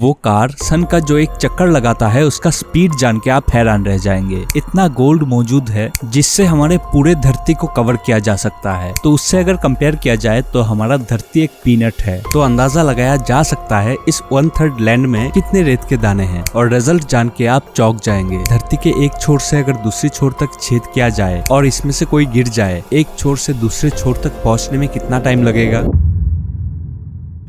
वो कार सन का जो एक चक्कर लगाता है उसका स्पीड जान के आप हैरान रह जाएंगे। इतना गोल्ड मौजूद है जिससे हमारे पूरे धरती को कवर किया जा सकता है। तो उससे अगर कंपेयर किया जाए तो हमारा धरती एक पीनट है। तो अंदाजा लगाया जा सकता है इस 1/3 लैंड में कितने रेत के दाने हैं और रिजल्ट जान के आप चौंक जाएंगे। धरती के एक छोर से अगर दूसरी छोर तक छेद किया जाए और इसमें से कोई गिर जाए, एक छोर से दूसरे छोर तक पहुंचने में कितना टाइम लगेगा?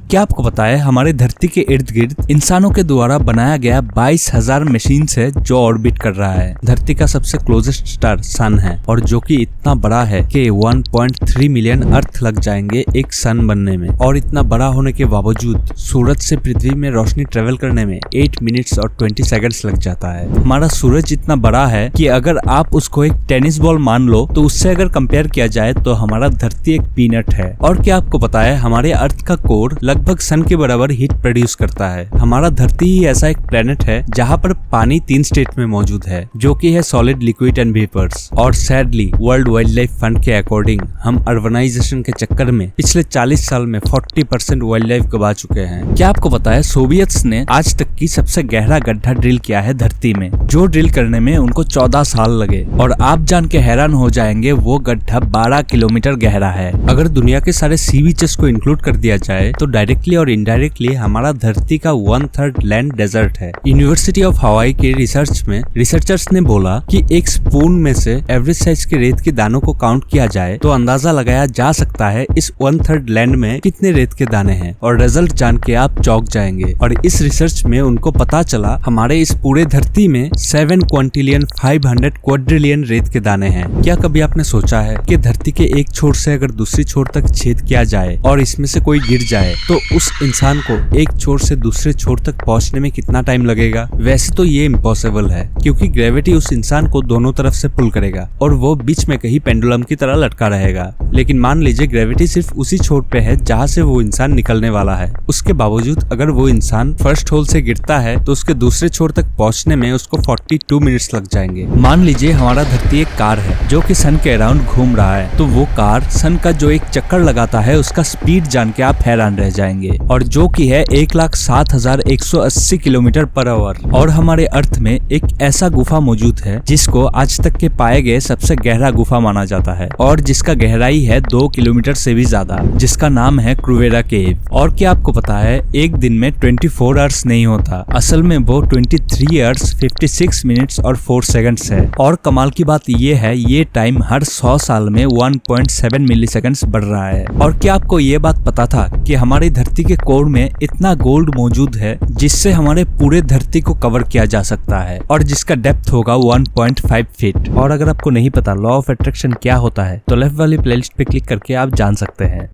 क्या आपको पता है हमारे धरती के इर्द गिर्द इंसानों के द्वारा बनाया गया 22,000 मशीन है जो ऑर्बिट कर रहा है। धरती का सबसे क्लोजेस्ट स्टार सन है और जो कि इतना बड़ा है कि 1.3 मिलियन अर्थ लग जाएंगे एक सन बनने में। और इतना बड़ा होने के बावजूद सूरज से पृथ्वी में रोशनी ट्रेवल करने में 8 मिनट्स और 20 सेकंड्स लग जाता है। हमारा सूरज इतना बड़ा है कि अगर आप उसको एक टेनिस बॉल मान लो तो उससे अगर कंपेयर किया जाए तो हमारा धरती एक पीनट है। और क्या आपको पता है हमारे अर्थ का कोर लगभग सन के बराबर हीट प्रोड्यूस करता है। हमारा धरती ही ऐसा एक प्लेनेट है जहाँ पर पानी 3 स्टेट में मौजूद है, जो कि है सॉलिड, लिक्विड एंड वेपर्स। और sadly world wild life fund के अकॉर्डिंग हम अर्बनाइजेशन के चक्कर में पिछले 40 साल में 40% वाइल्ड लाइफ गवा चुके हैं। क्या आपको पता है सोवियत्स ने आज तक की सबसे गहरा गड्ढा ड्रिल किया है धरती में, जो ड्रिल करने में उनको 14 साल लगे। और आप जान के हैरान हो जाएंगे वो गड्ढा 12 किलोमीटर गहरा है। अगर दुनिया के सारे सी बीचेस को इंक्लूड कर दिया जाए तो डायरेक्टली और इनडायरेक्टली हमारा धरती का 1/3 लैंड डेजर्ट है। यूनिवर्सिटी ऑफ हवाई के रिसर्च में रिसर्चर्स ने बोला कि एक स्पून में से एवरेज साइज के रेत के दानों को काउंट किया जाए तो अंदाजा लगाया जा सकता है इस 1/3 लैंड में कितने रेत के दाने हैं। और रिजल्ट जान के आप चौंक जाएंगे। और इस रिसर्च में उनको पता चला हमारे इस पूरे धरती में 7 क्विंटिलियन 500 क्वाड्रिलियन रेत के दाने हैं। क्या कभी आपने सोचा है कि धरती के एक छोर से अगर दूसरी छोर तक छेद किया जाए और इसमें से कोई गिर जाए तो उस इंसान को एक छोर से दूसरे छोर तक पहुंचने में कितना टाइम लगेगा? वैसे तो ये इम्पॉसिबल है क्योंकि ग्रेविटी उस इंसान को दोनों तरफ से पुल करेगा और वो बीच में कहीं पेंडुलम की तरह लटका रहेगा। लेकिन मान लीजिए ग्रेविटी सिर्फ उसी छोर पे है जहाँ से वो इंसान निकलने वाला है। उसके बावजूद अगर वो इंसान फर्स्ट होल से गिरता है तो उसके दूसरे छोर तक पहुंचने में उसको 42 मिनट्स लग जाएंगे। मान लीजिए हमारा धरती एक कार है जो कि सन के अराउंड घूम रहा है, तो वो कार सन का जो एक चक्कर लगाता है उसका स्पीड जान के आप हैरान रह जाएंगे, और जो कि है 1,07,180 किलोमीटर पर आवर। और हमारे अर्थ में एक ऐसा गुफा मौजूद है जिसको आज तक के पाए गए सबसे गहरा गुफा माना जाता है और जिसका गहराई है 2 किलोमीटर से भी ज्यादा, जिसका नाम है क्रूवेरा केव। और क्या आपको पता है एक दिन में 24 आवर्स नहीं होता, असल में वो 23 आवर्स 56 मिनट्स और 4 सेकंड्स है। और कमाल की बात ये है ये टाइम हर 100 साल में 1.7 मिली सेकंड्स बढ़ रहा है। और क्या आपको ये बात पता था कि हमारी धरती के कोर में इतना गोल्ड मौजूद है जिससे हमारे पूरे धरती को कवर किया जा सकता है और जिसका डेप्थ होगा 1.5 फीट। और अगर आपको नहीं पता लॉ ऑफ अट्रैक्शन क्या होता है तो लेफ्ट वाली प्लेलिस्ट पे क्लिक करके आप जान सकते हैं।